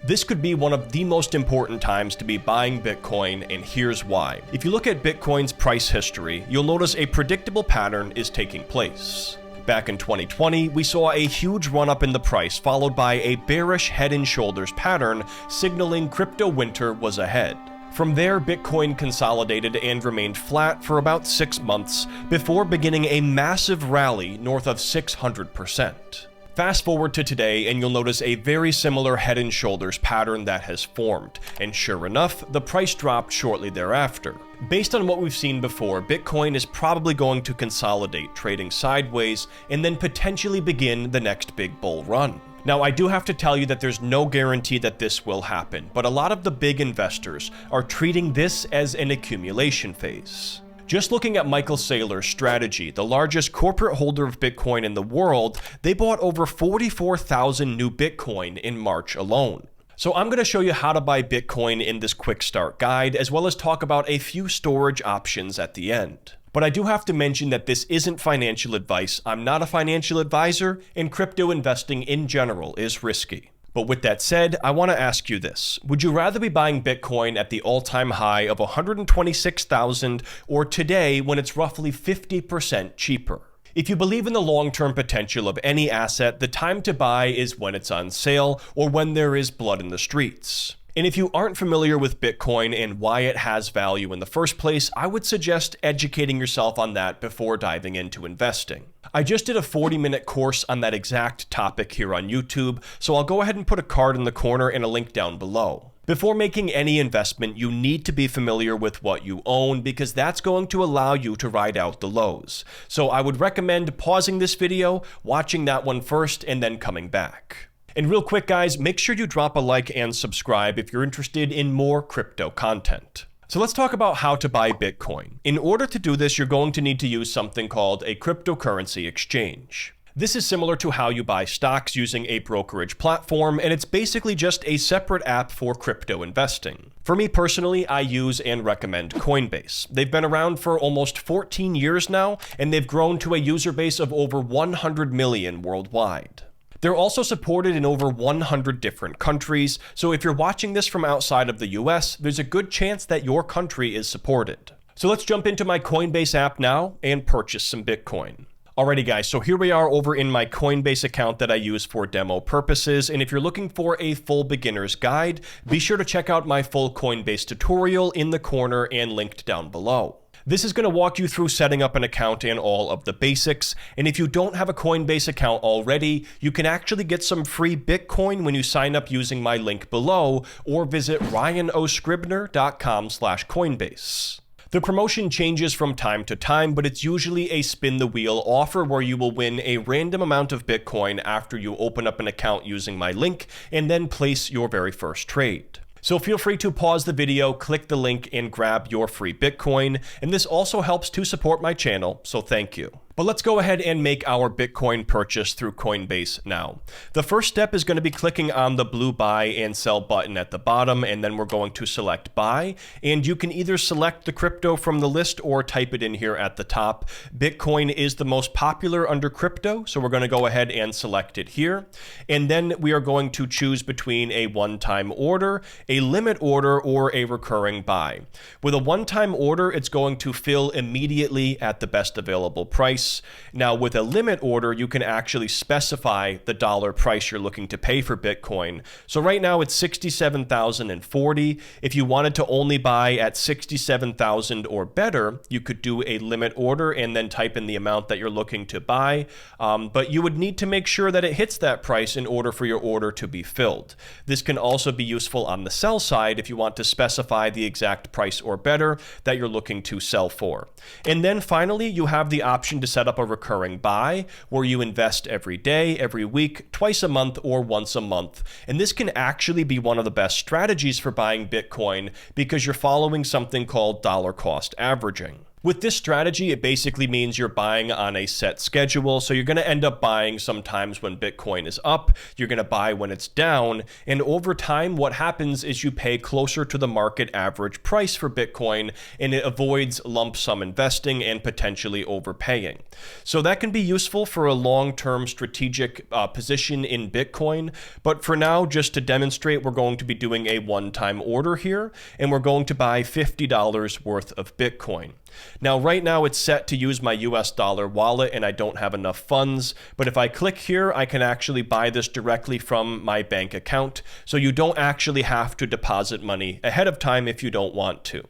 This could be one of the most important times to be buying Bitcoin, and here's why. If you look at Bitcoin's price history, you'll notice a predictable pattern is taking place. Back in 2020, we saw a huge run-up in the price followed by a bearish head and shoulders pattern signaling crypto winter was ahead. From there, Bitcoin consolidated and remained flat for about 6 months before beginning a massive rally north of 600%. Fast forward to today and you'll notice a very similar head and shoulders pattern that has formed, and sure enough, the price dropped shortly thereafter. Based on what we've seen before, Bitcoin is probably going to consolidate, trading sideways, and then potentially begin the next big bull run. Now, I do have to tell you that there's no guarantee that this will happen, but a lot of the big investors are treating this as an accumulation phase. Just looking at Michael Saylor's strategy, the largest corporate holder of Bitcoin in the world, they bought over 44,000 new Bitcoin in March alone. So I'm going to show you how to buy Bitcoin in this quick start guide, as well as talk about a few storage options at the end. But I do have to mention that this isn't financial advice. I'm not a financial advisor, and crypto investing in general is risky. But with that said, I want to ask you this. Would you rather be buying Bitcoin at the all-time high of 126,000 or today when it's roughly 50% cheaper? If you believe in the long-term potential of any asset, the time to buy is when it's on sale or when there is blood in the streets. And if you aren't familiar with Bitcoin and why it has value in the first place, I would suggest educating yourself on that before diving into investing. I just did a 40-minute course on that exact topic here on YouTube, so I'll go ahead and put a card in the corner and a link down below. Before making any investment, you need to be familiar with what you own because that's going to allow you to ride out the lows. So I would recommend pausing this video, watching that one first, and then coming back. And real quick guys, make sure you drop a like and subscribe if you're interested in more crypto content. So let's talk about how to buy Bitcoin. In order to do this, you're going to need to use something called a cryptocurrency exchange. This is similar to how you buy stocks using a brokerage platform, and it's basically just a separate app for crypto investing. For me personally, I use and recommend Coinbase. They've been around for almost 14 years now, and they've grown to a user base of over 100 million worldwide. They're also supported in over 100 different countries, so if you're watching this from outside of the US, there's a good chance that your country is supported. So let's jump into my Coinbase app now and purchase some Bitcoin. Alrighty guys, so here we are over in my Coinbase account that I use for demo purposes, and if you're looking for a full beginner's guide, be sure to check out my full Coinbase tutorial in the corner and linked down below. This is going to walk you through setting up an account and all of the basics, and if you don't have a Coinbase account already, you can actually get some free Bitcoin when you sign up using my link below, or visit ryanoscribner.com/Coinbase. The promotion changes from time to time, but it's usually a spin the wheel offer where you will win a random amount of Bitcoin after you open up an account using my link and then place your very first trade. So feel free to pause the video, click the link, and grab your free Bitcoin, and this also helps to support my channel, so thank you. But let's go ahead and make our Bitcoin purchase through Coinbase now. The first step is going to be clicking on the blue buy and sell button at the bottom, and then we're going to select buy, and you can either select the crypto from the list or type it in here at the top. Bitcoin is the most popular under crypto, so we're going to go ahead and select it here, and then we are going to choose between a one-time order, a limit order, or a recurring buy. With a one-time order, it's going to fill immediately at the best available price. Now, with a limit order, you can actually specify the dollar price you're looking to pay for Bitcoin. So right now it's $67,040. If you wanted to only buy at $67,000 or better, you could do a limit order and then type in the amount that you're looking to buy. But you would need to make sure that it hits that price in order for your order to be filled. This can also be useful on the sell side if you want to specify the exact price or better that you're looking to sell for. And then finally, you have the option to set up a recurring buy where you invest every day, every week, twice a month, or once a month. And this can actually be one of the best strategies for buying Bitcoin because you're following something called dollar cost averaging. With this strategy, it basically means you're buying on a set schedule. So you're going to end up buying sometimes when Bitcoin is up, you're going to buy when it's down. And over time, what happens is you pay closer to the market average price for Bitcoin, and it avoids lump sum investing and potentially overpaying. So that can be useful for a long-term strategic position in Bitcoin. But for now, just to demonstrate, we're going to be doing a one-time order here, and we're going to buy $50 worth of Bitcoin. Now, right now it's set to use my US dollar wallet and I don't have enough funds, but if I click here, I can actually buy this directly from my bank account. So you don't actually have to deposit money ahead of time if you don't want to.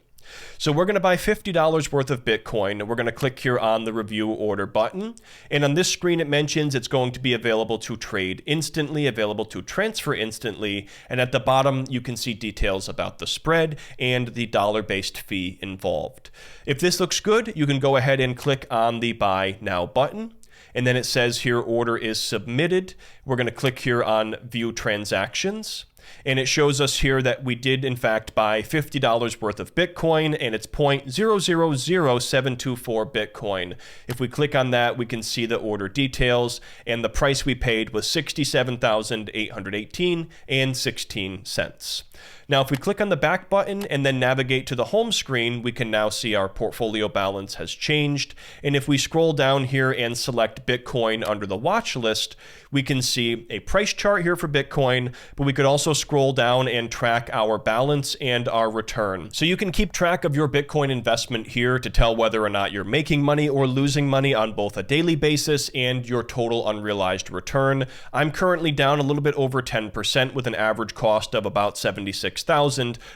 So we're going to buy $50 worth of Bitcoin. We're going to click here on the review order button. And on this screen, it mentions it's going to be available to trade instantly, available to transfer instantly. And at the bottom, you can see details about the spread and the dollar-based fee involved. If this looks good, you can go ahead and click on the Buy Now button. And then it says here, order is submitted. We're going to click here on View Transactions. And it shows us here that we did, in fact, buy $50 worth of Bitcoin, and it's 0.000724 Bitcoin. If we click on that, we can see the order details, and the price we paid was $67,818.16. Now, if we click on the back button and then navigate to the home screen, we can now see our portfolio balance has changed. And if we scroll down here and select Bitcoin under the watch list, we can see a price chart here for Bitcoin, but we could also scroll down and track our balance and our return. So you can keep track of your Bitcoin investment here to tell whether or not you're making money or losing money on both a daily basis and your total unrealized return. I'm currently down a little bit over 10% with an average cost of about $76,000,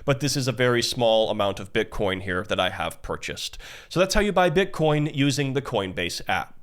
but this is a very small amount of Bitcoin here that I have purchased. So that's how you buy Bitcoin using the Coinbase app.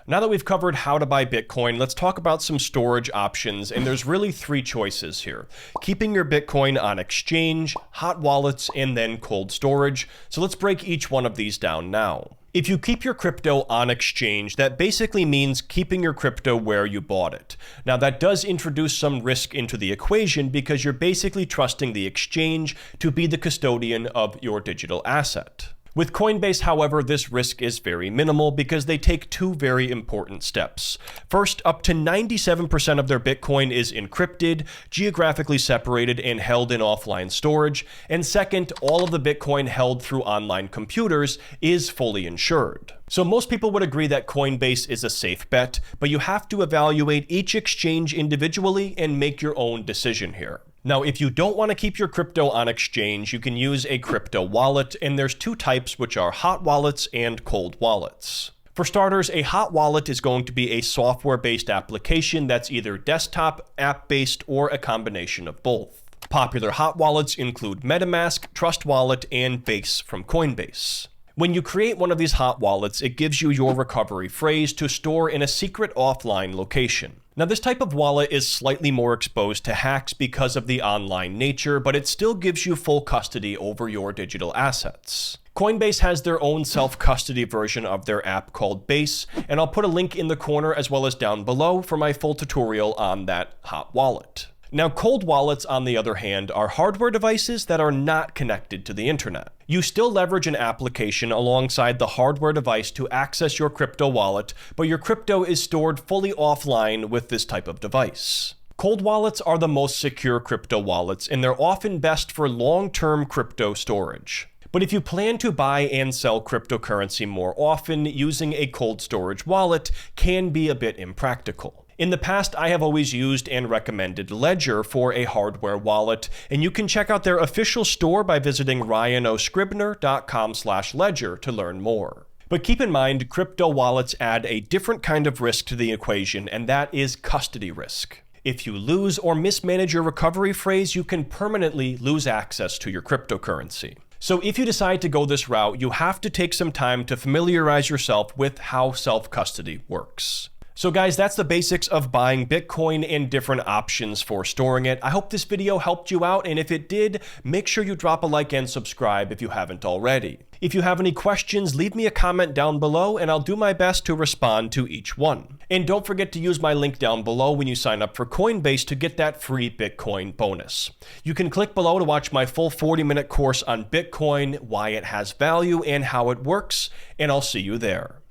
Now that we've covered how to buy Bitcoin, let's talk about some storage options, and there's really three choices here. Keeping your Bitcoin on exchange, hot wallets, and then cold storage. So let's break each one of these down now. If you keep your crypto on exchange, that basically means keeping your crypto where you bought it. Now that does introduce some risk into the equation because you're basically trusting the exchange to be the custodian of your digital asset. With Coinbase, however, this risk is very minimal because they take two very important steps. First, up to 97% of their Bitcoin is encrypted, geographically separated, and held in offline storage. And second, all of the Bitcoin held through online computers is fully insured. So most people would agree that Coinbase is a safe bet, but you have to evaluate each exchange individually and make your own decision here. Now, if you don't want to keep your crypto on exchange, you can use a crypto wallet, and there's two types, which are hot wallets and cold wallets. For starters, a hot wallet is going to be a software-based application that's either desktop, app-based, or a combination of both. Popular hot wallets include MetaMask, Trust Wallet, and Base from Coinbase. When you create one of these hot wallets, it gives you your recovery phrase to store in a secret offline location. Now, this type of wallet is slightly more exposed to hacks because of the online nature, but it still gives you full custody over your digital assets. Coinbase has their own self-custody version of their app called Base, and I'll put a link in the corner as well as down below for my full tutorial on that hot wallet. Now, cold wallets, on the other hand, are hardware devices that are not connected to the internet. You still leverage an application alongside the hardware device to access your crypto wallet, but your crypto is stored fully offline with this type of device. Cold wallets are the most secure crypto wallets, and they're often best for long-term crypto storage. But if you plan to buy and sell cryptocurrency more often, using a cold storage wallet can be a bit impractical. In the past, I have always used and recommended Ledger for a hardware wallet, and you can check out their official store by visiting ryanoscribner.com/ledger to learn more. But keep in mind, crypto wallets add a different kind of risk to the equation, and that is custody risk. If you lose or mismanage your recovery phrase, you can permanently lose access to your cryptocurrency. So if you decide to go this route, you have to take some time to familiarize yourself with how self-custody works. So guys, that's the basics of buying Bitcoin and different options for storing it. I hope this video helped you out, and if it did, make sure you drop a like and subscribe if you haven't already. If you have any questions, leave me a comment down below and I'll do my best to respond to each one. And don't forget to use my link down below when you sign up for Coinbase to get that free Bitcoin bonus. You can click below to watch my full 40-minute course on Bitcoin, why it has value, and how it works, and I'll see you there.